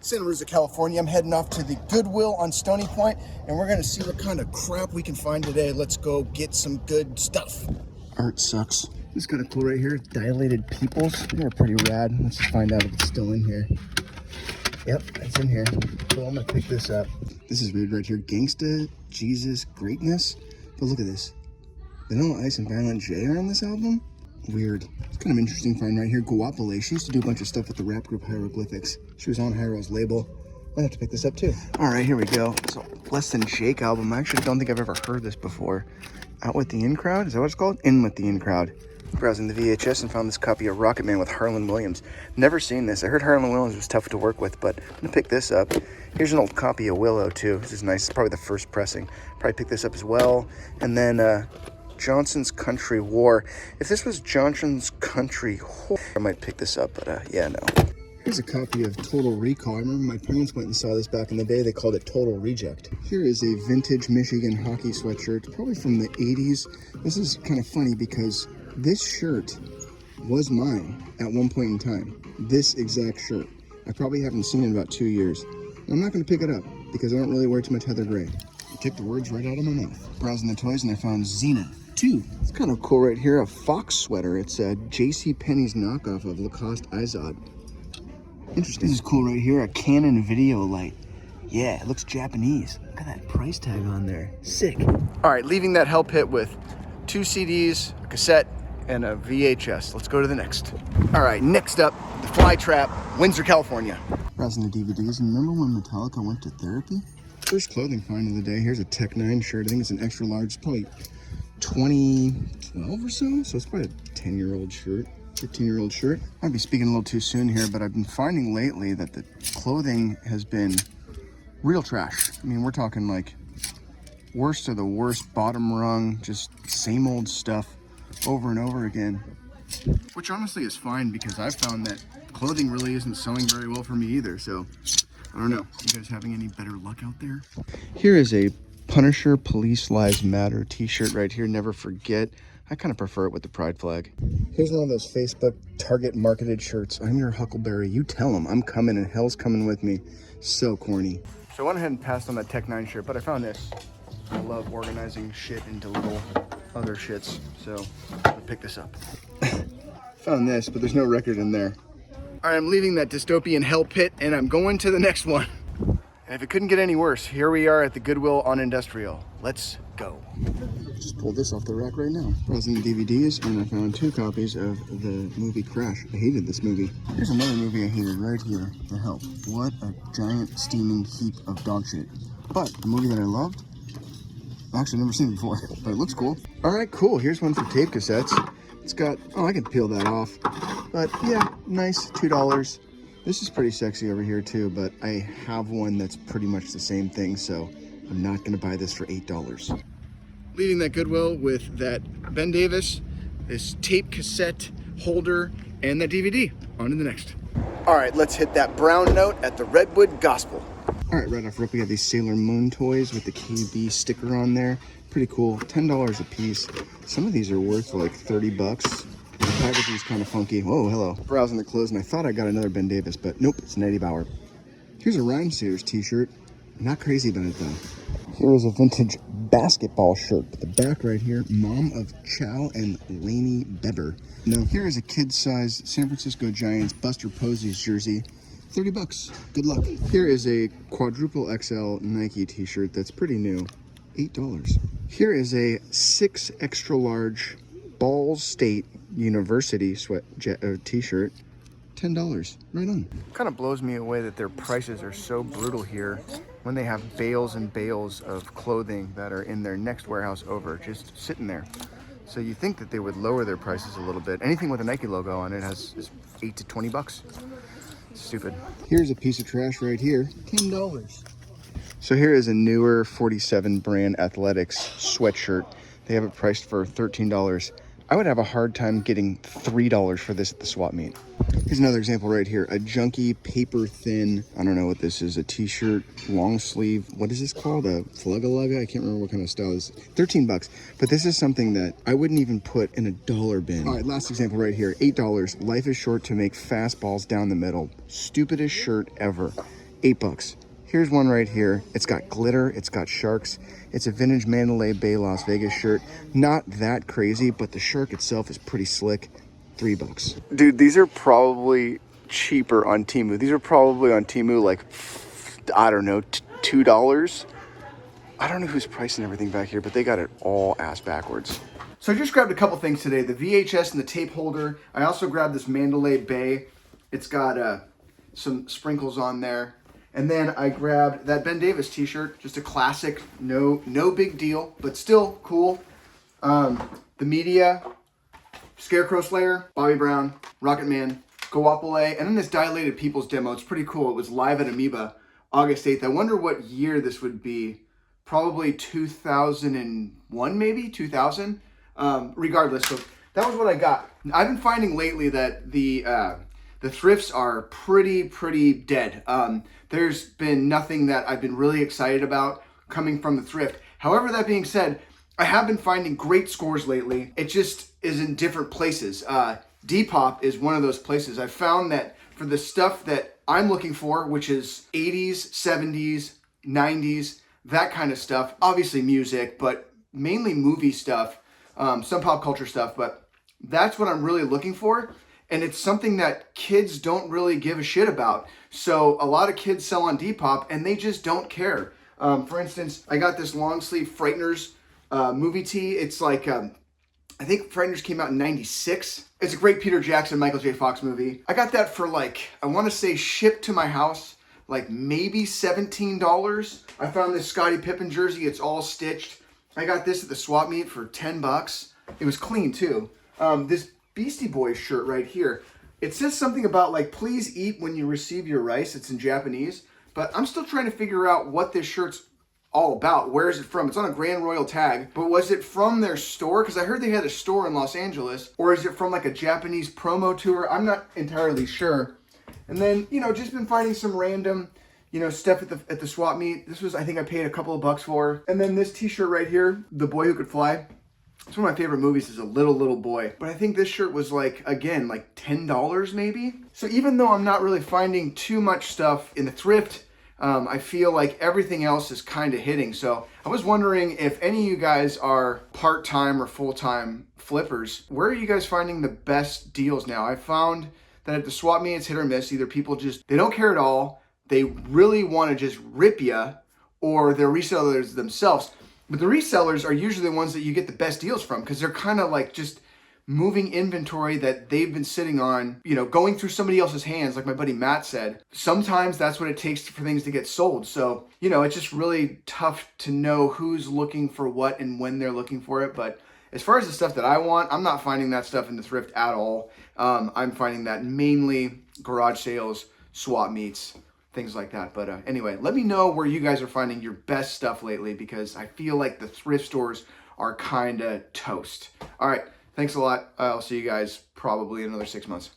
Santa Rosa, California. I'm heading off to the Goodwill on Stony Point, and we're gonna see what kind of crap we can find today. Let's go get some good stuff. Art sucks. This is kind of cool right here. Dilated Peoples. They're pretty rad. Let's just find out if it's still in here. Yep, it's in here. Cool, I'm gonna pick this up. This is weird right here. Gangsta Jesus Greatness. But look at this. Vanilla Ice and Violent J are on this album? Weird. It's kind of interesting find right here. Guapole. She used to do a bunch of stuff with the rap group Hieroglyphics. She was on Hyro's label. I have to pick this up too. All right, here we go. It's a Less Than Jake album. I actually don't think I've ever heard this before. Out with the In Crowd? Is that what it's called? In with the In Crowd. Browsing the VHS and found this copy of Rocket Man with Harlan Williams. Never seen this. I heard Harlan Williams was tough to work with, but I'm gonna pick this up. Here's an old copy of Willow too. This is nice. It's probably the first pressing. Probably pick this up as well. And then Johnson's Country War. If this was Johnson's Country War, I might pick this up, but yeah, no. Here's a copy of Total Recall. I remember my parents went and saw this back in the day. They called it Total Reject. Here is a vintage Michigan hockey sweatshirt, probably from the 80s. This is kind of funny because this shirt was mine at one point in time. This exact shirt. I probably haven't seen it in about 2 years. I'm not going to pick it up because I don't really wear too much Heather Gray. I took the words right out of my mouth. Browsing the toys and I found Xena 2. It's kind of cool right here. A fox sweater. It's a JCPenney's knockoff of Lacoste Izod. Interesting. This is cool right here. A Canon video light. Yeah, it looks Japanese. Look at that price tag on there. Sick. All right, leaving that hell pit with 2 CDs, a cassette, and a VHS. Let's go to the next. All right, next up, The Fly Trap, Windsor, California. Browsing the DVDs. Remember when Metallica went to therapy? First clothing find of the day. Here's a Tech 9 shirt. I think it's an extra large. It's probably 2012 or so. So it's probably a 10-year-old shirt. 15-year-old shirt. Might be speaking a little too soon here, but I've been finding lately that the clothing has been real trash. I mean, we're talking like worst of the worst, bottom rung, just same old stuff over and over again. Which honestly is fine because I've found that clothing really isn't selling very well for me either. So I don't know. You guys having any better luck out there? Here is a Punisher Police Lives Matter t-shirt right here. Never forget. I kind of prefer it with the pride flag. Here's one of those Facebook Target marketed shirts. I'm your Huckleberry. You tell them I'm coming and hell's coming with me. So corny. So I went ahead and passed on that Tech 9 shirt, but I found this. I love organizing shit into little other shits. So I'll pick this up. Found this, but there's no record in there. All right, I'm leaving that dystopian hell pit and I'm going to the next one. And if it couldn't get any worse, here we are at the Goodwill on Industrial. Let's go. Just pulled this off the rack right now. Browsing the DVDs, and I found 2 copies of the movie Crash. I hated this movie. Here's another movie I hated right here, The Help. What a giant steaming heap of dog shit. But the movie that I loved, I've actually never seen it before, but it looks cool. All right, cool. Here's one for tape cassettes. It's got, oh, I can peel that off. But yeah, nice, $2. This is pretty sexy over here too, but I have one that's pretty much the same thing, so I'm not gonna buy this for $8. Leaving that Goodwill with that Ben Davis, this tape cassette holder, and that DVD. On to the next. All right, let's hit that brown note at the Redwood Gospel. All right, right off rip, we have these Sailor Moon toys with the KB sticker on there. Pretty cool, $10 a piece. Some of these are worth like 30 bucks. The packaging is kind of funky. Whoa, hello. Browsing the clothes, and I thought I got another Ben Davis, but nope, it's an Eddie Bauer. Here's a Rhymesayers t-shirt. Not crazy about it though. Here is a vintage basketball shirt. The back right here, Mom of Chow and Lainey Beber. Now here is a kid-size San Francisco Giants Buster Posey's jersey. 30 bucks. Good luck. Here is a quadruple XL Nike t-shirt that's pretty new. $8. Here is a 6 extra large Ball State University t-shirt. $10. Right on. Kind of blows me away that their prices are so brutal here when they have bales and bales of clothing that are in their next warehouse over, just sitting there. So you think that they would lower their prices a little bit. Anything with a Nike logo on it is 8 to 20 bucks. Stupid. Here's a piece of trash right here. $10. So here is a newer 47 brand Athletics sweatshirt. They have it priced for $13. I would have a hard time getting $3 for this at the swap meet. Here's another example right here. A junky, paper thin, I don't know what this is, a t-shirt, long sleeve. What is this called? A flugga-lugga? I can't remember what kind of style this is. 13 bucks. But this is something that I wouldn't even put in a dollar bin. All right, last example right here. $8. Life is short to make fastballs down the middle. Stupidest shirt ever. $8. Here's one right here. It's got glitter, it's got sharks. It's a vintage Mandalay Bay Las Vegas shirt. Not that crazy, but the shirt itself is pretty slick. $3. Dude, these are probably cheaper on Temu. These are probably on Temu like, I don't know, $2. I don't know who's pricing everything back here, but they got it all ass backwards. So I just grabbed a couple things today. The VHS and the tape holder. I also grabbed this Mandalay Bay. It's got some sprinkles on there. And then I grabbed that Ben Davis t-shirt, just a classic, no big deal, but still cool. The Media, Scarecrow Slayer, Bobby Brown, Rocket Man, Goapole, and then this Dilated Peoples demo. It's pretty cool. It was live at Amoeba, August 8th. I wonder what year this would be. Probably 2001, maybe 2000. Regardless, so that was what I got. I've been finding lately that the thrifts are pretty dead. There's been nothing that I've been really excited about coming from the thrift. However, that being said, I have been finding great scores lately. It just is in different places. Depop is one of those places. I found that for the stuff that I'm looking for, which is 80s, 70s, 90s, that kind of stuff, obviously music, but mainly movie stuff, some pop culture stuff, but that's what I'm really looking for. And it's something that kids don't really give a shit about. So a lot of kids sell on Depop and they just don't care. For instance, I got this long sleeve Frighteners movie tee. It's like, I think Frighteners came out in '96. It's a great Peter Jackson, Michael J. Fox movie. I got that for like, I want to say shipped to my house, like maybe $17. I found this Scottie Pippen jersey. It's all stitched. I got this at the swap meet for $10. It was clean too. This Beastie Boys shirt right here. It says something about like, please eat when you receive your rice. It's in Japanese, but I'm still trying to figure out what this shirt's all about. Where is it from? It's on a Grand Royal tag, but was it from their store? Because I heard they had a store in Los Angeles, or is it from like a Japanese promo tour? I'm not entirely sure. And then, you know, just been finding some random, you know, stuff at the swap meet. This was, I think I paid a couple of bucks for. And then this t-shirt right here, The Boy Who Could Fly. It's one of my favorite movies as a little boy. But I think this shirt was like, again, like $10 maybe. So even though I'm not really finding too much stuff in the thrift, I feel like everything else is kind of hitting. So I was wondering if any of you guys are part-time or full-time flippers, where are you guys finding the best deals now? I found that at the swap meet, it's hit or miss. Either people just, they don't care at all, they really want to just rip you, or they're resellers themselves. But the resellers are usually the ones that you get the best deals from, because they're kind of like just moving inventory that they've been sitting on, you know, going through somebody else's hands, like my buddy Matt said. Sometimes that's what it takes for things to get sold. So, you know, it's just really tough to know who's looking for what and when they're looking for it. But as far as the stuff that I want, I'm not finding that stuff in the thrift at all. I'm finding that mainly garage sales, swap meets, things like that. But anyway, let me know where you guys are finding your best stuff lately, because I feel like the thrift stores are kind of toast. All right, thanks a lot. I'll see you guys probably in another 6 months.